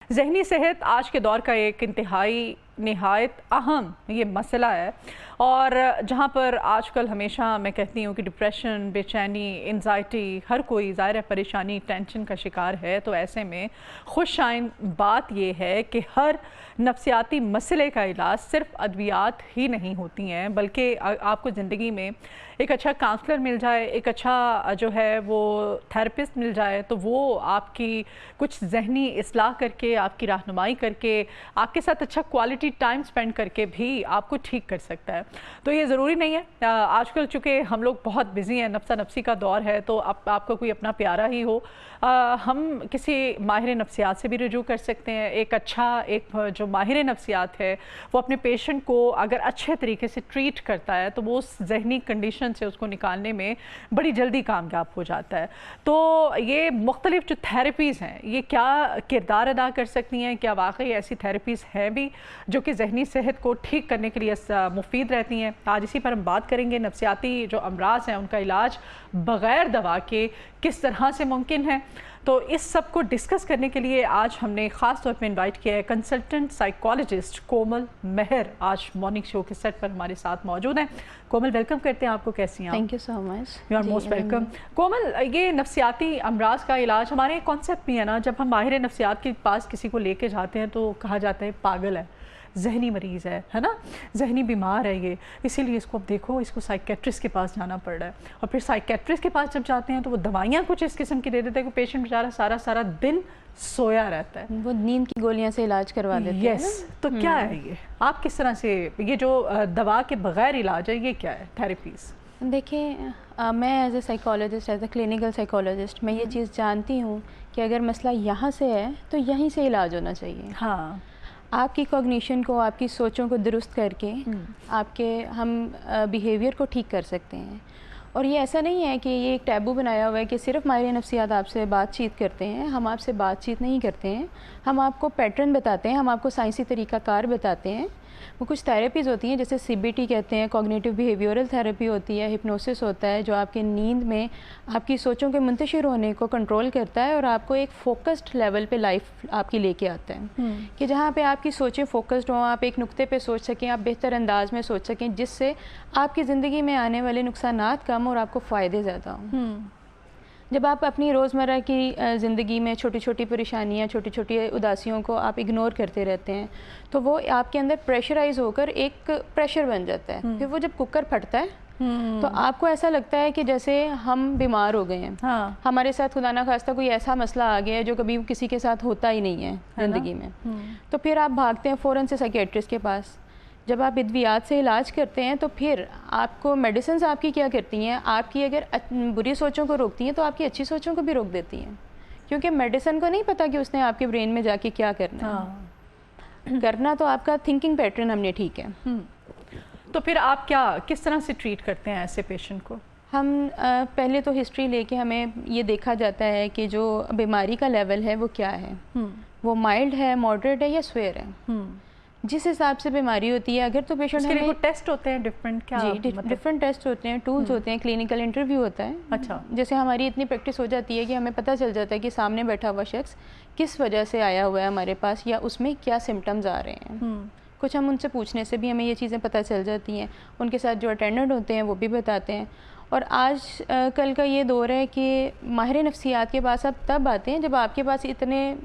ذہنی صحت آج کے دور کا ایک انتہائی نہایت اہم یہ مسئلہ ہے، اور جہاں پر آج کل ہمیشہ میں کہتی ہوں کہ ڈپریشن، بے چینی، انزائٹی، ہر کوئی ظاہر ہے پریشانی، ٹینشن کا شکار ہے، تو ایسے میں خوش آئند بات یہ ہے کہ ہر نفسیاتی مسئلے کا علاج صرف ادویات ہی نہیں ہوتی ہیں، بلکہ آپ کو زندگی میں ایک اچھا کاؤنسلر مل جائے، ایک اچھا جو ہے وہ تھیراپسٹ مل جائے، تو وہ آپ کی کچھ ذہنی اصلاح کر کے، آپ کی رہنمائی کر کے، آپ کے ساتھ اچھا کوالٹی ٹائم سپینڈ کر کے بھی آپ کو ٹھیک کر سکتا ہے۔ تو یہ ضروری نہیں ہے، آج کل چونکہ ہم لوگ بہت بزی ہیں، نفسا نفسی کا دور ہے، تو آپ کو کوئی اپنا پیارا ہی ہو، ہم کسی ماہر نفسیات سے بھی رجوع کر سکتے ہیں۔ ایک جو ماہر نفسیات ہے وہ اپنے پیشنٹ کو اگر اچھے طریقے سے ٹریٹ کرتا ہے تو وہ اس ذہنی کنڈیشن سے اس کو نکالنے میں بڑی جلدی کامیاب ہو جاتا ہے۔ تو یہ مختلف جو تھیراپیز ہیں یہ کیا کردار ادا کر سکتی ہیں؟ کیا واقعی ایسی تھیراپیز ہیں بھی جو کہ ذہنی صحت کو ٹھیک کرنے کے لیے مفید رہتی ہیں؟ آج اسی پر ہم بات کریں گے۔ نفسیاتی جو امراض ہیں ان کا علاج بغیر دوا کے کس طرح سے ممکن ہے؟ تو اس سب کو ڈسکس کرنے کے لیے آج ہم نے خاص طور پہ انوائٹ کیا ہے کنسلٹنٹ سائیکالوجسٹ کومل مہر، آج مارننگ شو کے سیٹ پر ہمارے ساتھ موجود ہیں۔ کومل ویلکم کرتے ہیں آپ کو، کیسی ہیں آپ؟ Thank you so much. You are most welcome. Komal, یہ نفسیاتی امراض کا علاج ہمارے کانسیپٹ بھی ہے نا، جب ہم ماہر نفسیات کے پاس کسی کو لے کے جاتے ہیں تو کہا جاتا ہے پاگل ہے، ذہنی مریض ہے نا، ذہنی بیمار ہے یہ، اسی لیے اس کو اب دیکھو اس کو سائیکیٹرسٹ کے پاس جانا پڑ رہا ہے، اور پھر سائیکیٹرسٹ کے پاس جب جاتے ہیں تو وہ دوائیاں کچھ اس قسم کی دے دیتے ہیں کہ پیشنٹ بیچارہ سارا دن سویا رہتا ہے، وہ نیند کی گولیاں سے علاج کروا دیتے ہیں۔ یس، تو کیا ہے یہ؟ آپ کس طرح سے یہ جو دوا کے بغیر علاج ہے یہ کیا ہے تھیراپیز؟ دیکھیں، میں as a psychologist, as a clinical psychologist میں یہ چیز جانتی ہوں کہ اگر مسئلہ یہاں سے ہے تو یہیں سے علاج ہونا چاہیے۔ ہاں، آپ کی کوگنیشن کو، آپ کی سوچوں کو درست کر کے ہم بیہیویئر کو ٹھیک کر سکتے ہیں۔ اور یہ ایسا نہیں ہے کہ یہ ایک ٹیبو بنایا ہوا ہے کہ صرف ماہر نفسیات آپ سے بات چیت کرتے ہیں۔ ہم آپ سے بات چیت نہیں کرتے ہیں، ہم آپ کو پیٹرن بتاتے ہیں، ہم آپ کو سائنسی طریقہ کار بتاتے ہیں۔ وہ کچھ تھیراپیز ہوتی ہیں جیسے CBT کہتے ہیں، کوگنیٹیو بیہیویورل تھیراپی ہوتی ہے، ہپنوسس ہوتا ہے جو آپ کے نیند میں آپ کی سوچوں کے منتشر ہونے کو کنٹرول کرتا ہے اور آپ کو ایک فوکسڈ لیول پہ لائف آپ کی لے کے آتا ہے، کہ جہاں پہ آپ کی سوچیں فوکسڈ ہوں، آپ ایک نقطے پہ سوچ سکیں، آپ بہتر انداز میں سوچ سکیں، جس سے آپ کی زندگی میں آنے والے نقصانات کم اور آپ کو فائدے زیادہ ہوں۔ جب آپ اپنی روزمرہ کی زندگی میں چھوٹی چھوٹی پریشانیاں، چھوٹی چھوٹی اداسیوں کو آپ اگنور کرتے رہتے ہیں تو وہ آپ کے اندر پریشرائز ہو کر ایک پریشر بن جاتا ہے۔ پھر وہ جب کوکر پھٹتا ہے تو آپ کو ایسا لگتا ہے کہ جیسے ہم بیمار ہو گئے ہیں، ہمارے ساتھ خدا نخواستہ کوئی ایسا مسئلہ آ گیا ہے جو کبھی کسی کے ساتھ ہوتا ہی نہیں ہے زندگی میں، تو پھر آپ بھاگتے ہیں فوراً سے سائیکیٹرسٹ کے پاس۔ جب آپ ادویات سے علاج کرتے ہیں تو پھر آپ کو میڈیسنز آپ کی کیا کرتی ہیں، آپ کی اگر بری سوچوں کو روکتی ہیں تو آپ کی اچھی سوچوں کو بھی روک دیتی ہیں، کیونکہ میڈیسن کو نہیں پتہ کہ اس نے آپ کے برین میں جا کے کیا کرنا ہے۔ کرنا تو آپ کا تھنکنگ پیٹرن ہم نے ٹھیک ہے۔ تو پھر آپ کس طرح سے ٹریٹ کرتے ہیں ایسے پیشنٹ کو؟ ہم پہلے تو ہسٹری لے کے ہمیں یہ دیکھا جاتا ہے کہ جو بیماری کا لیول ہے وہ کیا ہے، وہ مائلڈ ہے، ماڈریٹ ہے یا سویئر ہے۔ جس حساب سے بیماری ہوتی ہے اگر تو پیشنٹ کے لیے ٹیسٹ ہوتے ہیں ڈفرینٹ، ڈفرینٹ ٹیسٹ ہوتے ہیں، ٹولز ہوتے ہیں، کلینکل انٹرویو ہوتا ہے۔ اچھا، جیسے ہماری اتنی پریکٹس ہو جاتی ہے کہ ہمیں پتہ چل جاتا ہے کہ سامنے بیٹھا ہوا شخص کس وجہ سے آیا ہوا ہے ہمارے پاس، یا اس میں کیا سمٹمز آ رہے ہیں۔ کچھ ہم ان سے پوچھنے سے بھی ہمیں یہ چیزیں پتہ چل جاتی ہیں، ان کے ساتھ جو اٹینڈنٹ ہوتے ہیں وہ بھی بتاتے ہیں۔ اور آج کل کا یہ دور ہے کہ ماہر نفسیات کے پاس آپ تب آتے ہیں جب آپ کے پاس اتنے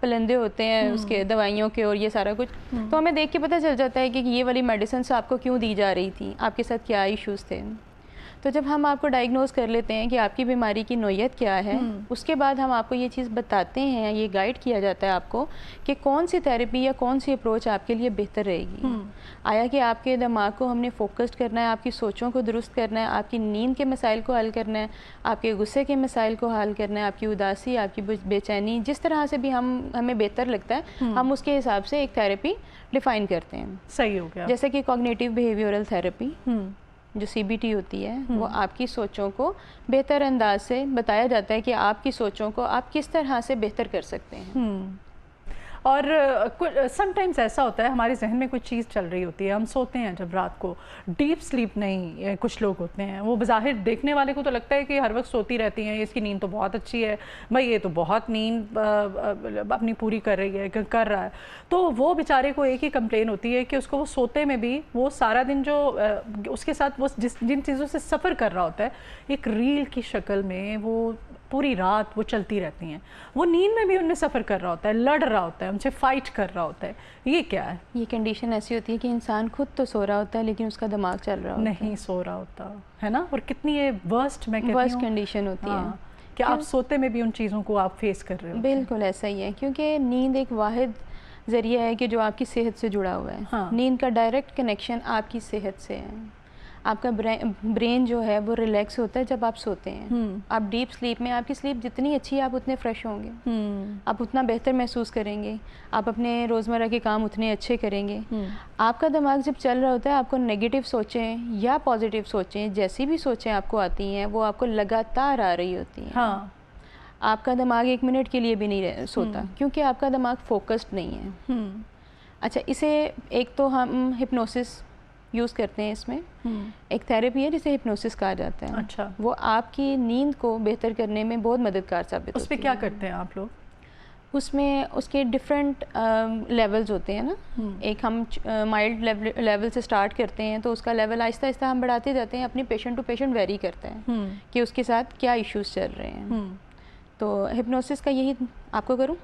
پلندے ہوتے ہیں اس کے دوائیوں کے اور یہ سارا کچھ، تو ہمیں دیکھ کے پتہ چل جاتا ہے کہ یہ والی میڈیسنس آپ کو کیوں دی جا رہی تھی، آپ کے ساتھ کیا ایشوز تھے۔ تو جب ہم آپ کو ڈائگنوز کر لیتے ہیں کہ آپ کی بیماری کی نوعیت کیا ہے، اس کے بعد ہم آپ کو یہ چیز بتاتے ہیں، یہ گائیڈ کیا جاتا ہے آپ کو کہ کون سی تھیراپی یا کون سی اپروچ آپ کے لیے بہتر رہے گی۔ آیا کہ آپ کے دماغ کو ہم نے فوکسڈ کرنا ہے، آپ کی سوچوں کو درست کرنا ہے، آپ کی نیند کے مسائل کو حل کرنا ہے، آپ کے غصے کے مسائل کو حل کرنا ہے، آپ کی اداسی، آپ کی بے چینی، جس طرح سے بھی ہمیں بہتر لگتا ہے ہم اس کے حساب سے ایک تھیراپی ڈیفائن کرتے ہیں۔ صحیح ہو گیا۔ جیسے کہ کوگنیٹیو بیہیویورل تھیراپی جو CBT ہوتی ہے، وہ آپ کی سوچوں کو بہتر انداز سے بتایا جاتا ہے کہ آپ کی سوچوں کو آپ کس طرح سے بہتر کر سکتے ہیں۔ اور سم ٹائمز ایسا ہوتا ہے ہمارے ذہن میں کوئی چیز چل رہی ہوتی ہے, ہم سوتے ہیں جب رات کو, ڈیپ سلیپ نہیں کچھ لوگ ہوتے ہیں, وہ بظاہر دیکھنے والے کو تو لگتا ہے کہ ہر وقت سوتی رہتی ہیں, اس کی نیند تو بہت اچھی ہے بھائی, یہ تو بہت نیند اپنی پوری کر رہی ہے, کر رہا ہے. تو وہ بیچارے کو ایک ہی کمپلین ہوتی ہے کہ اس کو وہ سوتے میں بھی وہ سارا دن جو اس کے ساتھ وہ جن چیزوں سے سفر کر رہا ہوتا ہے ایک ریل کی شکل میں وہ پوری رات وہ چلتی رہتی ہیں, وہ نیند میں بھی ان میں سفر کر رہا ہوتا ہے, لڑ رہا ہوتا ہے, ان سے فائٹ کر رہا ہوتا ہے. یہ کیا ہے؟ یہ کنڈیشن ایسی ہوتی ہے کہ انسان خود تو سو رہا ہوتا ہے لیکن اس کا دماغ چل رہا ہوتا ہے, نہیں سو رہا ہوتا ہے نا. اور کتنی یہ ورسٹ میں کہتی ہوں ورسٹ کنڈیشن ہوتی ہے کہ آپ سوتے میں بھی ان چیزوں کو آپ فیس کر رہے ہو. بالکل ایسا ہی ہے, کیونکہ نیند ایک واحد ذریعہ ہے کہ جو آپ کی صحت سے جڑا ہوا ہے. نیند کا ڈائریکٹ کنیکشن آپ کی صحت سے ہے. آپ کا برین جو ہے وہ ریلیکس ہوتا ہے جب آپ سوتے ہیں. آپ ڈیپ سلیپ میں, آپ کی سلیپ جتنی اچھی ہے آپ اتنے فریش ہوں گے, آپ اتنا بہتر محسوس کریں گے, آپ اپنے روزمرہ کے کام اتنے اچھے کریں گے. آپ کا دماغ جب چل رہا ہوتا ہے, آپ کو نگیٹو سوچیں یا پازیٹیو سوچیں, جیسی بھی سوچیں آپ کو آتی ہیں وہ آپ کو لگاتار آ رہی ہوتی ہیں. آپ کا دماغ ایک منٹ کے لیے بھی نہیں سوتا کیونکہ آپ کا دماغ فوکسڈ نہیں ہے. اچھا, اسے ایک تو ہم ہپنوسس یوز کرتے ہیں, اس میں ایک تھیراپی ہے جسے ہپنوسس کہا جاتا ہے. اچھا, وہ آپ کی نیند کو بہتر کرنے میں بہت مددگار ثابت ہوتی ہے. اس پہ کیا کرتے ہیں آپ لوگ؟ اس میں اس کے ڈفرینٹ لیولز ہوتے ہیں نا. ایک ہم مائلڈ لیول سے سٹارٹ کرتے ہیں تو اس کا لیول آہستہ آہستہ ہم بڑھاتے جاتے ہیں. اپنی پیشنٹ ٹو پیشنٹ ویری کرتا ہے کہ اس کے ساتھ کیا ایشوز چل رہے ہیں. تو ہپنوسس کا یہی آپ کو کروں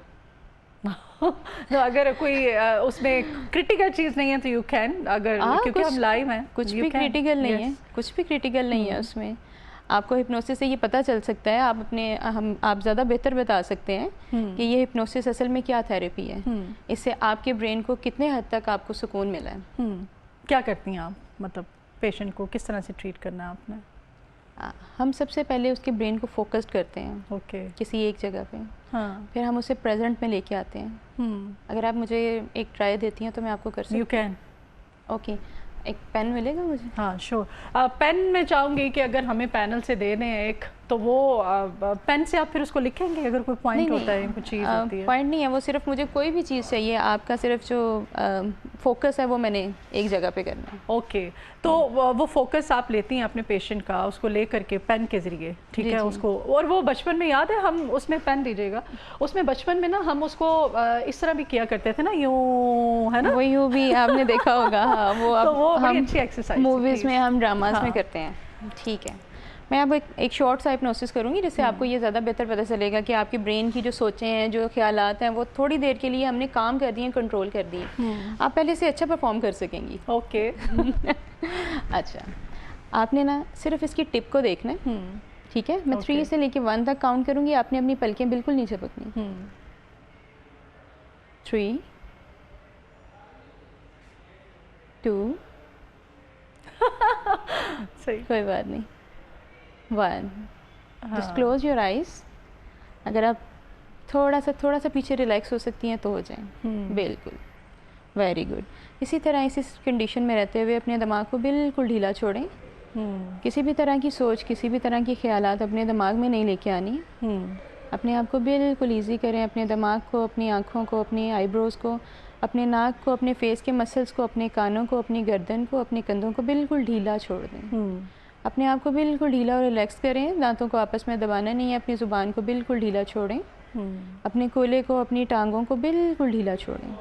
تو اگر کوئی اس میں کرٹیکل چیز نہیں ہے تو یو کین, اگر کیونکہ ہم لائیو ہیں, کچھ بھی کرٹیکل نہیں ہے, کچھ بھی کرٹیکل نہیں ہے اس میں. آپ کو ہپنوسس سے یہ پتہ چل سکتا ہے, آپ زیادہ بہتر بتا سکتے ہیں کہ یہ ہپنوسس اصل میں کیا تھیراپی ہے, اس سے آپ کے برین کو کتنے حد تک آپ کو سکون ملا ہے. کیا کرتی ہیں آپ, مطلب پیشنٹ کو کس طرح سے ٹریٹ کرنا ہے آپ نے؟ ہم سب سے پہلے اس کے برین کو فوکسڈ کرتے ہیں کسی ایک جگہ پہ, پھر ہم اسے پریزنٹ میں لے کے آتے ہیں. اگر آپ مجھے ایک ٹرائی دیتی ہیں تو میں آپ کو کر سکتی ہوں. You can. اوکے, ایک پین ملے گا مجھے؟ ہاں شور. پین میں چاہوں گی کہ اگر ہمیں پینل سے دے دیں ایک, تو وہ پین سے آپ پھر اس کو لکھیں گے اگر کوئی پوائنٹ ہوتا ہے, کوئی چیز ہوتی ہے؟ پوائنٹ نہیں ہے, وہ صرف مجھے کوئی بھی چیز چاہیے, آپ کا صرف جو فوکس ہے وہ میں نے ایک جگہ پہ کرنا ہے. اوکے, تو وہ فوکس آپ لیتی ہیں اپنے پیشنٹ کا, اس کو لے کر کے پین کے ذریعے, ٹھیک ہے اس کو. اور وہ بچپن میں یاد ہے, ہم اس میں پین دیجیے گا, اس میں بچپن میں نا ہم اس کو اس طرح بھی کیا کرتے تھے نا, یوں, ہے نا, وہ یوں بھی آپ نے دیکھا ہوگا. وہ بڑی اچھی ایکسرسائز موویز میں, ہم ڈراماز میں کرتے ہیں. ٹھیک ہے, میں اب ایک شارٹ سا ہپنوسس کروں گی جس سے آپ کو یہ زیادہ بہتر پتہ چلے گا کہ آپ کی برین کی جو سوچیں ہیں, جو خیالات ہیں, وہ تھوڑی دیر کے لیے ہم نے کام کر دیے, کنٹرول کر دیے, آپ پہلے سے اچھا پرفارم کر سکیں گی. اوکے. اچھا, آپ نے نا صرف اس کی ٹپ کو دیکھنا ہے, ٹھیک ہے. میں 3 سے لے کے 1 تک کاؤنٹ کروں گی, آپ نے اپنی پلکیں بالکل نہیں جھپکنی. 3 2 کوئی بات نہیں, 1. Just close your eyes. اگر آپ تھوڑا سا پیچھے ریلیکس ہو سکتی ہیں تو ہو جائیں. بالکل, ویری گڈ. اسی طرح اسی کنڈیشن میں رہتے ہوئے اپنے دماغ کو بالکل ڈھیلا چھوڑیں. کسی بھی طرح کی سوچ, کسی بھی طرح کی خیالات اپنے دماغ میں نہیں لے کے آنی. اپنے آپ کو بالکل ایزی کریں, اپنے دماغ کو, اپنی آنکھوں کو, اپنی آئی بروز کو, اپنے ناک کو, اپنے فیس کے مسلس کو, اپنے کانوں کو, اپنی گردن کو, اپنے کندھوں کو بالکل ڈھیلا چھوڑ دیں. اپنے آپ کو بالکل ڈھیلا اور ریلیکس کریں. دانتوں کو آپس میں دبانا نہیں ہے, اپنی زبان کو بالکل ڈھیلا چھوڑیں. اپنے کولے کو, اپنی ٹانگوں کو بالکل ڈھیلا چھوڑیں.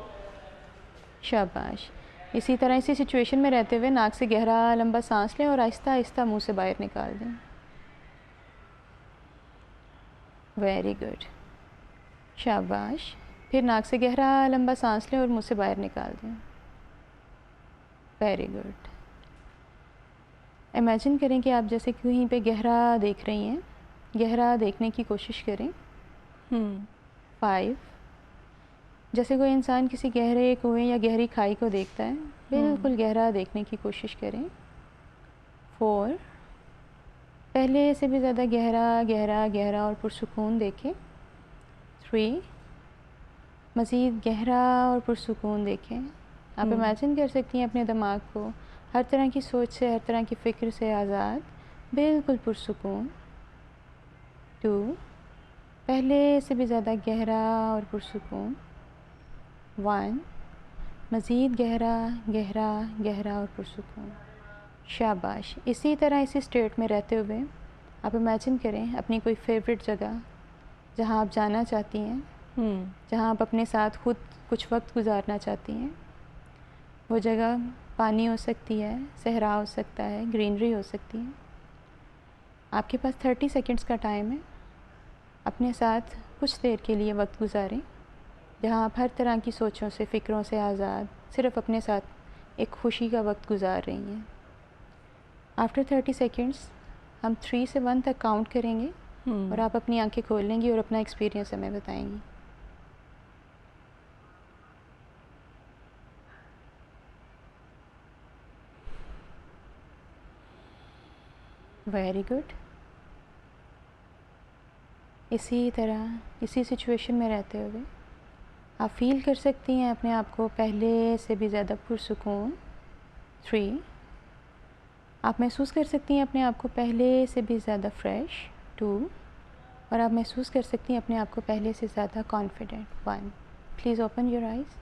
شاباش. اسی طرح اسی سچویشن میں رہتے ہوئے ناک سے گہرا لمبا سانس لیں اور آہستہ آہستہ منہ سے باہر نکال دیں. Very good. شاباش. پھر ناک سے گہرا لمبا سانس لیں اور منہ سے باہر نکال دیں. Very good. امیجن کریں کہ آپ جیسے کہیں پہ گہرا دیکھ رہی ہیں, گہرا دیکھنے کی کوشش کریں. 5. جیسے کوئی انسان کسی گہرے کنویں یا گہری کھائی کو دیکھتا ہے, بالکل گہرا دیکھنے کی کوشش کریں. 4. پہلے سے بھی زیادہ گہرا گہرا گہرا اور پرسکون دیکھیں. 3. مزید گہرا اور پرسکون دیکھیں. آپ امیجن کر سکتی ہیں اپنے دماغ کو ہر طرح کی سوچ سے, ہر طرح کی فکر سے آزاد, بالکل پرسکون. 2. پہلے سے بھی زیادہ گہرا اور پرسکون. 1. مزید گہرا گہرا گہرا اور پرسکون. شاباش. اسی طرح اسی اسٹیٹ میں رہتے ہوئے آپ امیجن کریں اپنی کوئی فیوریٹ جگہ جہاں آپ جانا چاہتی ہیں، جہاں آپ اپنے ساتھ خود کچھ وقت گزارنا چاہتی ہیں. وہ جگہ پانی ہو سکتی ہے، صحرا ہو سکتا ہے، گرینری ہو سکتی ہے. آپ کے پاس 30 سیکنڈز کا ٹائم ہے. اپنے ساتھ کچھ دیر کے لیے وقت گزاریں جہاں آپ ہر طرح کی سوچوں سے، فکروں سے آزاد صرف اپنے ساتھ ایک خوشی کا وقت گزار رہی ہیں. آفٹر 30 سیکنڈز ہم 3 سے 1 تک کاؤنٹ کریں گے اور آپ اپنی آنکھیں کھول لیں گی اور اپنا ایکسپیرینس ہمیں بتائیں گی. Very good. اسی طرح اسی سچویشن میں رہتے ہوئے آپ فیل کر سکتی ہیں اپنے آپ کو پہلے سے بھی زیادہ پرسکون. 3. آپ محسوس کر سکتی ہیں اپنے آپ کو پہلے سے بھی زیادہ فریش. 2. اور آپ محسوس کر سکتی ہیں اپنے آپ کو پہلے سے زیادہ confident. 1. Please open your eyes.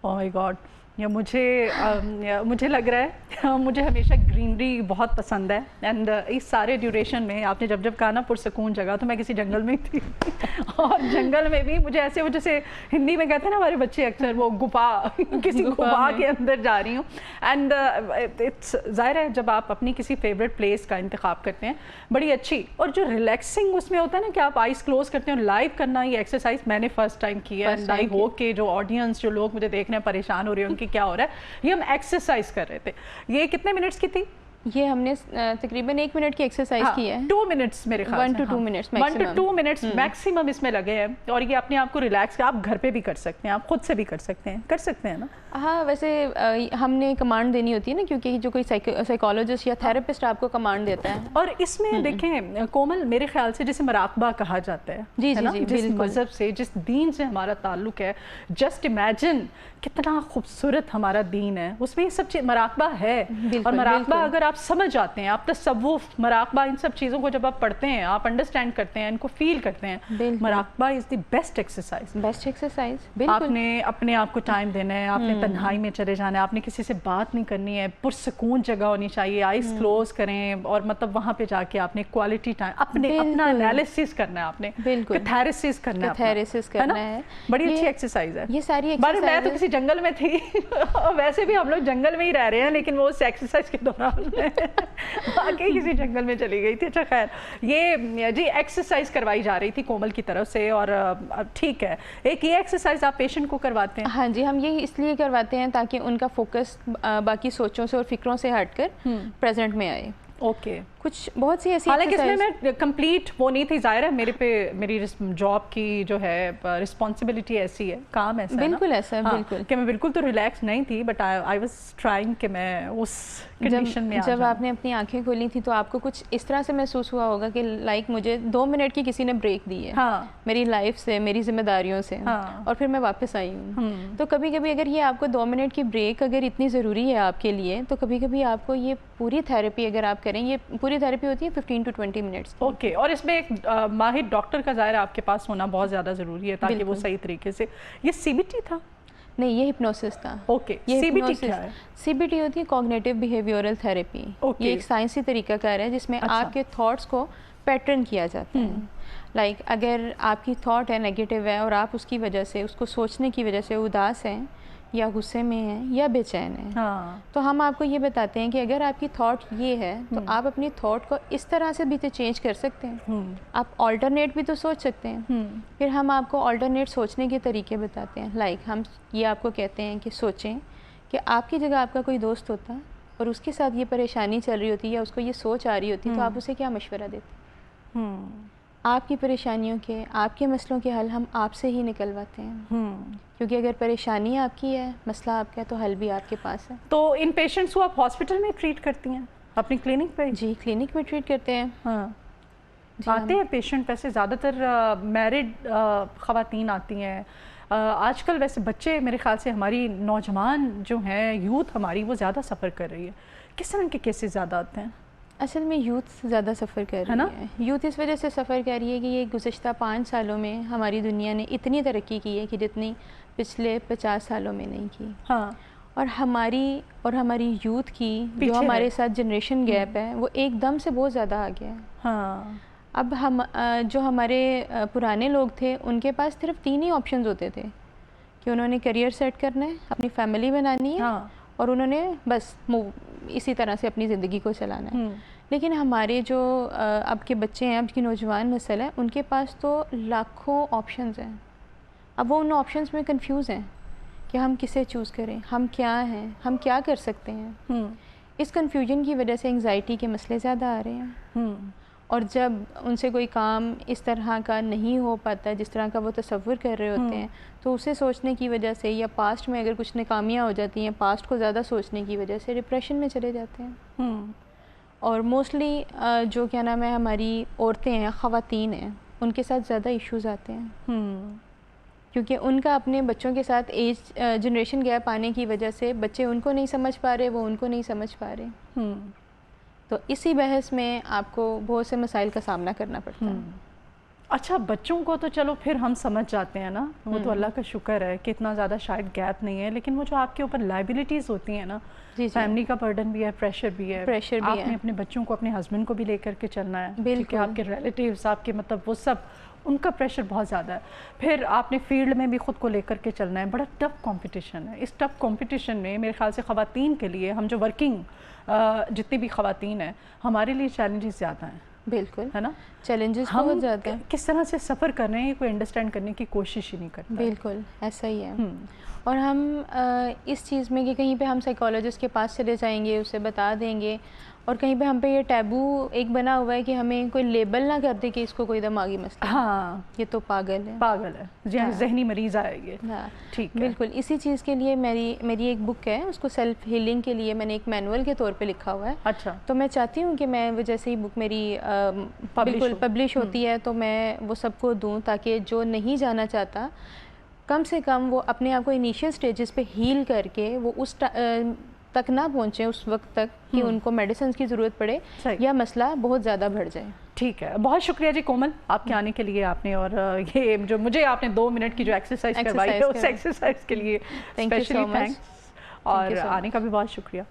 Oh my god, مجھے لگ رہا ہے مجھے ہمیشہ گرینری بہت پسند ہے. اینڈ اس سارے ڈیوریشن میں آپ نے جب کہا نا پرسکون جگہ، تو میں کسی جنگل میں تھی اور جنگل میں بھی مجھے ایسے، وہ جیسے ہندی میں کہتے ہیں نا ہمارے بچے اکثر، وہ گپا، کسی گپا کے اندر جا رہی ہوں. اینڈ اٹس ظاہر ہے جب آپ اپنی کسی فیوریٹ پلیس کا انتخاب کرتے ہیں، بڑی اچھی اور جو ریلیکسنگ اس میں ہوتا ہے نا کہ آپ آئیز کلوز کرتے ہیں اور لائیو کرنا، یہ ایکسرسائز میں نے فرسٹ ٹائم کی ہے. اینڈ آئی ہوپ کہ جو آڈینس، جو لوگ مجھے دیکھنے پریشان ہو رہے ہیں ان کی کیا ہو رہا ہے. یہ ہم ایکسرسائز کر رہے تھے. یہ کتنے منٹس کی تھی؟ یہ ہم نے تقریباً 1 منٹ کی ایکسرسائز کی ہے. 2 منٹس میرے خیال سے. 1 to 2 minutes 1 to 2 minutes maximum اس میں لگے ہیں. اور یہ اپنے آپ کو ریلیکس، آپ گھر پہ بھی کر سکتے ہیں، آپ خود سے بھی کر سکتے ہیں نا. ہاں ویسے ہم نے کمانڈ دینی ہوتی ہے نا، کیونکہ جو کوئی سائیکالوجسٹ یا تھراپسٹ آپ کو کمانڈ دیتا ہے. اور اس میں دیکھیں کومل، میرے خیال سے جسے مراقبہ کہا جاتا ہے، جی جی جی، جس مذہب سے، جس دین سے ہمارا تعلق ہے، جسٹ امیجن کتنا خوبصورت ہمارا دین ہے، اس میں یہ سب چیز مراقبہ ہے. اور مراقبہ اگر آپ سمجھ آتے ہیں، آپ تصوف، مراقبہ، ان سب چیزوں کو جب آپ پڑھتے ہیں، آپ انڈرسٹینڈ کرتے ہیں، ان کو فیل کرتے ہیں، مراقبہ از دی بیسٹ ایکسرسائز. آپ نے اپنے آپ کو ٹائم دینا ہے، آپ نے تنہائی میں چلے جانا ہے، آپ نے کسی سے بات نہیں کرنی ہے، پرسکون جگہ ہونی چاہیے، آئیز کلوز کریں اور مطلب وہاں پہ جا کے آپ نے کوالٹی ٹائم، اپنا انالیسس کرنا ہے، آپ نے کیتھارسس کرنا ہے. بڑی اچھی ایکسرسائز ہے. یہ ساری میں تو کسی جنگل میں تھی، ویسے بھی ہم لوگ جنگل میں ہی رہ رہے ہیں، لیکن وہ اس ایکسرسائز کے دوران واقعی کسی جنگل میں چلی گئی تھی. اچھا خیر، یہ جی ایکسرسائز کروائی جا رہی تھی کومل کی طرف سے، اور ٹھیک ہے، ایک یہ ایکسرسائز آپ پیشنٹ کو کرواتے ہیں؟ ہاں جی، ہم یہ اس لیے کرواتے ہیں تاکہ ان کا فوکس باقی سوچوں سے اور فکروں سے ہٹ کر پریزنٹ میں آئے. اوکے. کچھ بہت سی ایسی، حالانکہ اس میں کمپلیٹ وہ نہیں تھی، ظاہر ہے میرے پہ میری جاب کی جو ہے رسپانسبلٹی ایسی ہے، کام ایسا ہے، بالکل ایسا ہے، بالکل کہ میں بالکل تو ریلیکس نہیں تھی، بٹ آئی واز ٹرائنگ کہ میں اس کنڈیشن میں جب آپ نے اپنی آنکھیں کھولی تھی تو آپ کو کچھ اس طرح سے محسوس ہوا ہوگا کہ لائک مجھے 2 منٹ کی کسی نے بریک دی ہے میری لائف سے، میری ذمہ داریوں سے، اور پھر میں واپس آئی ہوں. تو کبھی کبھی اگر یہ آپ کو 2 منٹ کی بریک اگر اتنی ضروری ہے آپ کے لیے، تو کبھی کبھی آپ کو یہ پوری تھراپی اگر آپ کریں، یہ پوری تھراپی ہوتی ہے 15 to 20 منٹس. اوکے. اور اس میں ایک ماہر ڈاکٹر کا ظاہر آپ کے پاس ہونا بہت زیادہ ضروری ہے تاکہ وہ صحیح طریقے سے. یہ سی بی ٹی تھا؟ نہیں، یہ ہپنوسس تھا. اوکے. سی بی ٹی کیا ہے؟ سی بی ٹی ہوتی ہے کوگنیٹو بیہیویورل تھراپی. یہ ایک سائنسی طریقہ کار ہے جس میں آپ کے تھاٹس کو پیٹرن کیا جاتا ہے. لائک اگر آپ کی تھاٹ ہے نیگیٹو ہے اور آپ اس کی وجہ سے، اس کو سوچنے کی وجہ سے اداس ہیں یا غصے میں ہیں یا بے چین ہیں، تو ہم آپ کو یہ بتاتے ہیں کہ اگر آپ کی تھاٹ یہ ہے تو آپ اپنی تھاٹ کو اس طرح سے بھی تو چینج کر سکتے ہیں. آپ آلٹرنیٹ بھی تو سوچ سکتے ہیں. پھر ہم آپ کو آلٹرنیٹ سوچنے کے طریقے بتاتے ہیں. لائک ہم یہ آپ کو کہتے ہیں کہ سوچیں کہ آپ کی جگہ آپ کا کوئی دوست ہوتا اور اس کے ساتھ یہ پریشانی چل رہی ہوتی یا اس کو یہ سوچ آ رہی ہوتی، تو آپ اسے کیا مشورہ دیتے؟ آپ کی پریشانیوں کے، آپ کے مسئلوں کے حل ہم آپ سے ہی نکلواتے ہیں. کیونکہ اگر پریشانی آپ کی ہے، مسئلہ آپ کا ہے، تو حل بھی آپ کے پاس ہے. تو ان پیشنٹس کو آپ ہاسپٹل میں ٹریٹ کرتی ہیں اپنی کلینک پہ؟ جی، کلینک میں ٹریٹ کرتے ہیں. آتے ہیں پیشنٹ، ویسے زیادہ تر میرڈ خواتین آتی ہیں آج کل. ویسے بچے میرے خیال سے، ہماری نوجوان جو ہیں، یوتھ ہماری، وہ زیادہ سفر کر رہی ہے. کس طرح کے کیسز زیادہ آتے ہیں؟ اصل میں یوتھ زیادہ سفر کر رہی ہے. یوتھ اس وجہ سے سفر کر رہی ہے کہ یہ گزشتہ 5 سالوں میں ہماری دنیا نے اتنی ترقی کی ہے کہ جتنی پچھلے 50 سالوں میں نہیں کی. ہاں. اور ہماری یوتھ کی جو ہمارے ساتھ جنریشن گیپ ہے وہ ایک دم سے بہت زیادہ آ گیا ہے. ہاں. اب جو ہمارے پرانے لوگ تھے ان کے پاس صرف 3 ہی آپشنز ہوتے تھے کہ انہوں نے کریئر سیٹ کرنا ہے, اپنی فیملی بنانی ہے, اور انہوں نے بس اسی طرح سے اپنی زندگی کو چلانا ہے. لیکن ہمارے جو اب کے بچے ہیں, اب کی نوجوان نسل ہے, ان کے پاس تو لاکھوں آپشنز ہیں. اب وہ ان آپشنز میں کنفیوز ہیں کہ ہم کسے چوز کریں, ہم کیا ہیں, ہم کیا کر سکتے ہیں. اس کنفیوژن کی وجہ سے انگزائٹی کے مسئلے زیادہ آ رہے ہیں. اور جب ان سے کوئی کام اس طرح کا نہیں ہو پاتا جس طرح کا وہ تصور کر رہے ہوتے ہیں, تو اسے سوچنے کی وجہ سے, یا پاسٹ میں اگر کچھ ناکامیاں ہو جاتی ہیں, پاسٹ کو زیادہ سوچنے کی وجہ سے ڈپریشن میں چلے جاتے ہیں. اور موسٹلی جو کیا نام ہے ہماری عورتیں ہیں, خواتین ہیں, ان کے ساتھ زیادہ ایشوز آتے ہیں, کیونکہ ان کا اپنے بچوں کے ساتھ جنریشن گیپ آنے کی وجہ سے بچے ان کو نہیں سمجھ پا رہے, وہ ان کو نہیں سمجھ پا رہے. تو اسی بحث میں آپ کو بہت سے مسائل کا سامنا کرنا پڑتا ہے. اچھا, بچوں کو تو چلو پھر ہم سمجھ جاتے ہیں نا, وہ تو اللہ کا شکر ہے کہ اتنا زیادہ شاید گیپ نہیں ہے, لیکن وہ جو آپ کے اوپر لائبلٹیز ہوتی ہیں نا, فیملی کا برڈن بھی ہے, پریشر بھی ہے, آپ نے اپنے بچوں کو, اپنے ہسبینڈ کو بھی لے کر کے چلنا ہے, کیونکہ آپ کے ریلیٹیوز, آپ کے مطلب وہ سب, ان کا پریشر بہت زیادہ ہے. پھر آپ نے فیلڈ میں بھی خود کو لے کر کے چلنا ہے, بڑا ٹف کمپٹیشن ہے. اس ٹف کمپٹیشن میں میرے خیال سے خواتین کے لیے, ہم جو ورکنگ جتنی بھی خواتین ہیں, ہمارے لیے چیلنجز زیادہ ہیں. بالکل ہے نا, چیلنجز بہت زیادہ ہیں. کس طرح سے سفر کر رہے ہیں, کوئی انڈرسٹینڈ کرنے کی کوشش ہی نہیں کرتا. بالکل ایسا ہی ہے. اور ہم اس چیز میں کہ کہیں پہ ہم سائیکالوجسٹ کے پاس چلے جائیں گے, اسے بتا دیں گے, اور کہیں پہ ہم پہ یہ ٹیبو ایک بنا ہوا ہے کہ ہمیں کوئی لیبل نہ کر دے کہ اس کو کوئی دماغی مسئلہ, ہاں یہ تو پاگل ہے, ذہنی مریض آئے گے. ٹھیک, بالکل. اسی چیز کے لیے میری ایک بک ہے, اس کو سیلف ہیلنگ کے لیے میں نے ایک مینول کے طور پہ لکھا ہوا ہے. اچھا. تو میں چاہتی ہوں کہ میں وہ جیسے ہی بک میری بالکل پبلش ہوتی ہے تو میں وہ سب کو دوں, تاکہ جو نہیں جانا چاہتا کم سے کم وہ اپنے آپ کو انیشیل سٹیجز پہ ہیل کر کے وہ اس تک نہ پہنچیں اس وقت تک کہ ان کو میڈیسنز کی ضرورت پڑے یا مسئلہ بہت زیادہ بڑھ جائے. ٹھیک ہے, بہت شکریہ جی کومل آپ کے آنے کے لیے. آپ نے, اور یہ جو مجھے آپ نے 2 منٹ کی جو ایکسرسائز کروائی ہے, اس ایکسرسائز کے لیے اسپیشلی تھینکس, اور آنے کا بھی بہت شکریہ.